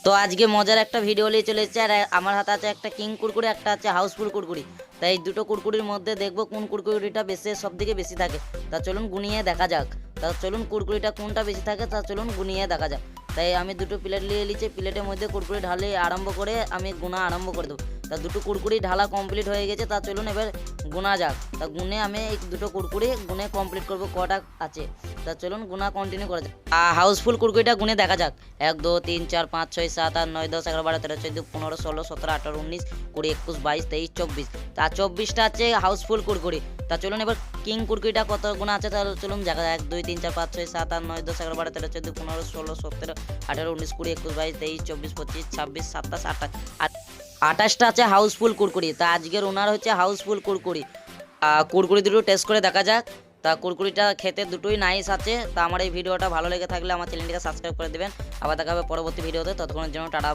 তো আজকে মজার একটা ভিডিও নিয়ে চলে এসেছে। আর আমার হাতে আছে একটা কিং কুরকুরি, একটা আছে হাউসফুল কুরকুরি। তাই এই দুটো কুরকুরির মধ্যে দেখবো কোন কুরকুরিটা বেশি সব থেকে বেশি থাকে। তা চলুন গুনিয়ে দেখা যাক। তা চলুন কুরকুরিটা কোনটা বেশি থাকে তা চলুন গুনিয়ে দেখা যাক। তাই আমি দুটো প্লেট নিয়ে নিচ্ছি, প্লেটের মধ্যে কুরকুরি ঢালে আরম্ভ করে আমি গুনা আরম্ভ করে দেবো। তা দুটো কুরকুরি ঢালা কমপ্লিট হয়ে গেছে। তা চলুন এবার গুনা যাক। তা গুনে আমি এই দুটো কুরকুরি গুনে কমপ্লিট করব কটা আছে। তা চলুন গুনা কন্টিনিউ করা যাক। হাউসফুল কুরকুরিটা গুনে দেখা যাক। 1 2 3 4 5 6 7 8 9 10 11 12 13 14 15 16 17 18 19 20 21 22 23 24। তা 24টা আছে হাউসফুল কুরকুরি। তা চলুন এবার কিং কুরকুরিটা কত গুণ আছে তাহলে চলুন দেখা যাক। 1 2 3 4 5 6 7 8 9 10 11 12 13 14 15 16 17 18 19 20 21 22 23 24 25 26 27 28 28টা আছে হাউসফুল কুরকুরি। তা আজকের ওনার হচ্ছে হাউসফুল কুরকুরি। কুরকুরি দুটো টেস্ট করে দেখা যাক। তা কুরকুরিটা খেতে দুটোই নাইস আছে। তা আমার এই ভিডিওটা ভালো লেগে থাকলে আমার চ্যানেলটিকে সাবস্ক্রাইব করে দেবেন। আবার দেখা হবে পরবর্তী ভিডিওতে, ততক্ষণের জন্য টাটা।